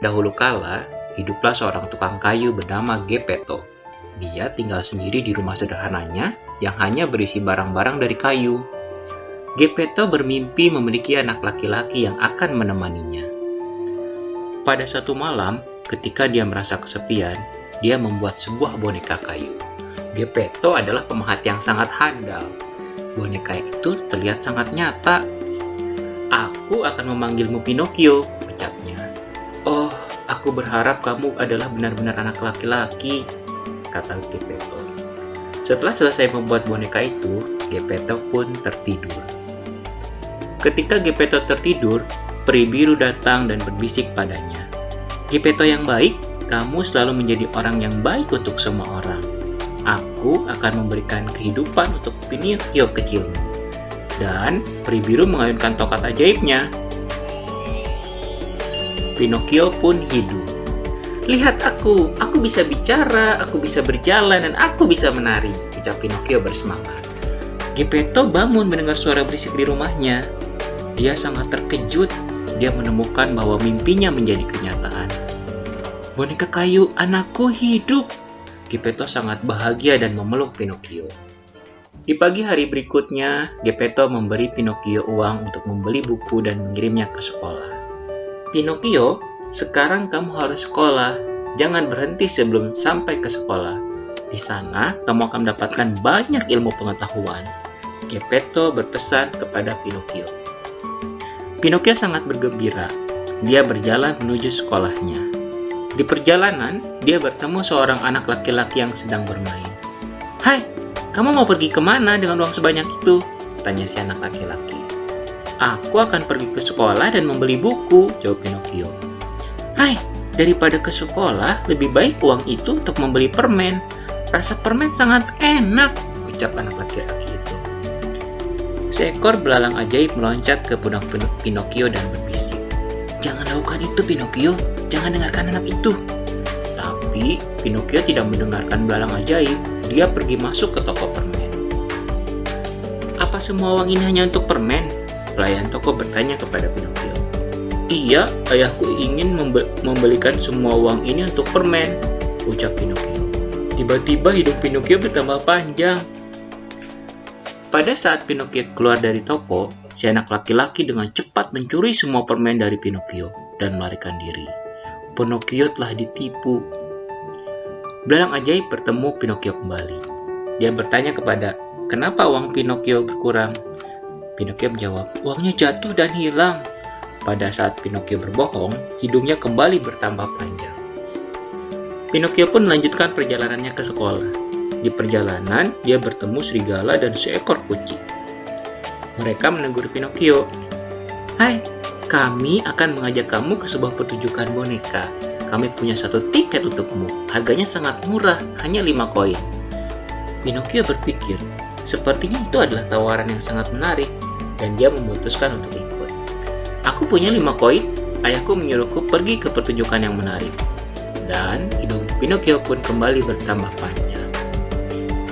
Dahulu kala, hiduplah seorang tukang kayu bernama Geppetto. Dia tinggal sendiri di rumah sederhananya yang hanya berisi barang-barang dari kayu. Geppetto bermimpi memiliki anak laki-laki yang akan menemaninya. Pada suatu malam, ketika dia merasa kesepian, dia membuat sebuah boneka kayu. Geppetto adalah pemahat yang sangat handal. Boneka itu terlihat sangat nyata. "Aku akan memanggilmu Pinocchio," ucapnya. "Oh, aku berharap kamu adalah benar-benar anak laki-laki," kata Geppetto. Setelah selesai membuat boneka itu, Geppetto pun tertidur. Ketika Geppetto tertidur, peri biru datang dan berbisik padanya. "Geppetto yang baik, kamu selalu menjadi orang yang baik untuk semua orang. Aku akan memberikan kehidupan untuk Pinocchio kecilmu." Dan peri biru mengayunkan tongkat ajaibnya. Pinocchio pun hidup. "Lihat aku bisa bicara, aku bisa berjalan, dan aku bisa menari," ucap Pinocchio bersemangat. Geppetto bangun mendengar suara berisik di rumahnya. Dia sangat terkejut. Dia menemukan bahwa mimpinya menjadi kenyataan. "Boneka kayu anakku hidup!" Geppetto sangat bahagia dan memeluk Pinocchio. Di pagi hari berikutnya, Geppetto memberi Pinocchio uang untuk membeli buku dan mengirimnya ke sekolah. "Pinocchio, sekarang kamu harus sekolah. Jangan berhenti sebelum sampai ke sekolah. Di sana, kamu akan mendapatkan banyak ilmu pengetahuan," Geppetto berpesan kepada Pinocchio. Pinocchio sangat bergembira. Dia berjalan menuju sekolahnya. Di perjalanan, dia bertemu seorang anak laki-laki yang sedang bermain. "Hai, kamu mau pergi kemana dengan uang sebanyak itu?" tanya si anak laki-laki. "Aku akan pergi ke sekolah dan membeli buku," jawab Pinocchio. "Hai, daripada ke sekolah, lebih baik uang itu untuk membeli permen. Rasa permen sangat enak," ucap anak laki-laki itu. Seekor belalang ajaib meloncat ke pundak Pinocchio dan berbisik. "Jangan lakukan itu, Pinocchio. Jangan dengarkan anak itu." Tapi Pinocchio tidak mendengarkan belalang ajaib. Dia pergi masuk ke toko permen. "Apa semua uang ini hanya untuk permen?" pelayan toko bertanya kepada Pinocchio. "Iya, ayahku ingin membelikan semua uang ini untuk permen," ucap Pinocchio. Tiba-tiba hidung Pinocchio bertambah panjang. Pada saat Pinocchio keluar dari toko, si anak laki-laki dengan cepat mencuri semua permen dari Pinocchio dan melarikan diri. Pinocchio telah ditipu. Belalang ajaib bertemu Pinocchio kembali. Dia bertanya kenapa uang Pinocchio berkurang. Pinocchio menjawab, "Uangnya jatuh dan hilang." Pada saat Pinocchio berbohong, hidungnya kembali bertambah panjang. Pinocchio pun melanjutkan perjalanannya ke sekolah. Di perjalanan, dia bertemu serigala dan seekor kucing. Mereka menegur Pinocchio. "Hai, kami akan mengajak kamu ke sebuah pertunjukan boneka. Kami punya satu tiket untukmu. Harganya sangat murah, hanya 5 koin." Pinocchio berpikir, sepertinya itu adalah tawaran yang sangat menarik, dan dia memutuskan untuk ikut. "Aku punya 5 koin, ayahku menyuruhku pergi ke pertunjukan yang menarik." Dan hidung Pinocchio pun kembali bertambah panjang.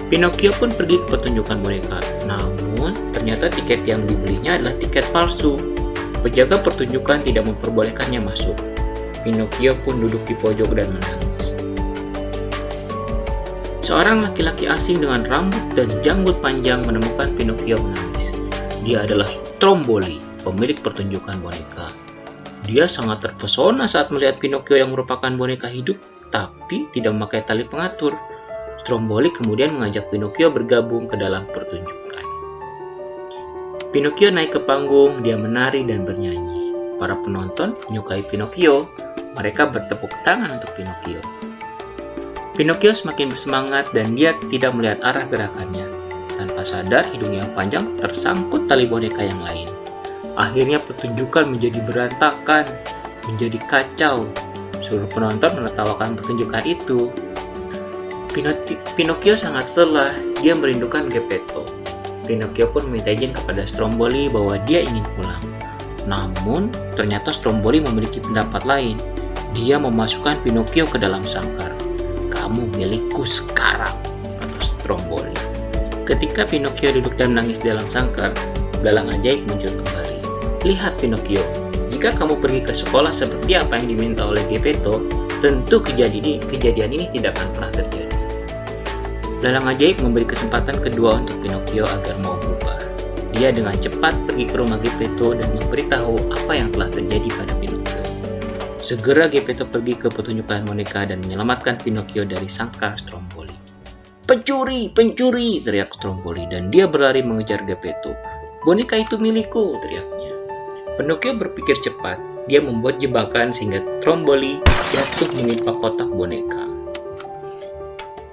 Pinocchio pun pergi ke pertunjukan boneka. Namun, ternyata tiket yang dibelinya adalah tiket palsu. Penjaga pertunjukan tidak memperbolehkannya masuk. Pinocchio pun duduk di pojok dan menangis. Seorang laki-laki asing dengan rambut dan janggut panjang menemukan Pinocchio menangis. Dia adalah Stromboli, pemilik pertunjukan boneka. Dia sangat terpesona saat melihat Pinocchio yang merupakan boneka hidup, tapi tidak memakai tali pengatur. Stromboli kemudian mengajak Pinocchio bergabung ke dalam pertunjukan. Pinocchio naik ke panggung, dia menari dan bernyanyi. Para penonton menyukai Pinocchio. Mereka bertepuk tangan untuk Pinocchio. Pinocchio semakin bersemangat dan dia tidak melihat arah gerakannya. Tanpa sadar, hidungnya yang panjang tersangkut tali boneka yang lain. Akhirnya pertunjukan menjadi berantakan, menjadi kacau. Seluruh penonton menertawakan pertunjukan itu. Pinocchio sangat lelah, dia merindukan Geppetto. Pinocchio pun meminta izin kepada Stromboli bahwa dia ingin pulang. Namun, ternyata Stromboli memiliki pendapat lain. Dia memasukkan Pinocchio ke dalam sangkar. "Kamu milikku sekarang," kata Stromboli. Ketika Pinocchio duduk dan menangis dalam sangkar, belalang ajaib muncul kembali. "Lihat Pinocchio, jika jika kamu pergi ke sekolah seperti apa yang diminta oleh Geppetto, tentu kejadian ini tidak akan pernah terjadi. Dalang ajaib memberi kesempatan kedua untuk Pinocchio agar mau berubah. Dia dengan cepat pergi ke rumah Geppetto dan memberitahu apa yang telah terjadi pada Pinocchio. Segera Geppetto pergi ke pertunjukan boneka dan menyelamatkan Pinocchio dari sangkar Stromboli. "Pencuri, pencuri!" teriak Stromboli dan dia berlari mengejar Geppetto. "Boneka itu milikku!" teriaknya. Pinocchio berpikir cepat. Dia membuat jebakan sehingga Stromboli jatuh menimpa kotak boneka.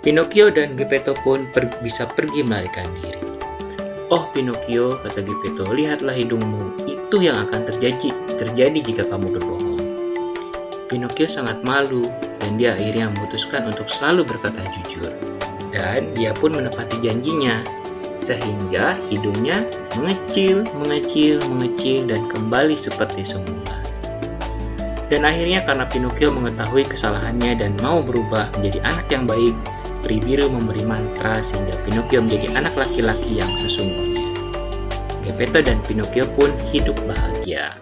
Pinocchio dan Geppetto pun bisa pergi melarikan diri. "Oh Pinocchio," kata Geppetto, "lihatlah hidungmu. Itu yang akan terjadi jika kamu berbohong." Pinocchio sangat malu dan dia akhirnya memutuskan untuk selalu berkata jujur. Dan dia pun menepati janjinya, sehingga hidungnya mengecil dan kembali seperti semula. Dan akhirnya karena Pinocchio mengetahui kesalahannya dan mau berubah menjadi anak yang baik, Peri Biru memberi mantra sehingga Pinocchio menjadi anak laki-laki yang sesungguhnya. Geppetto dan Pinocchio pun hidup bahagia.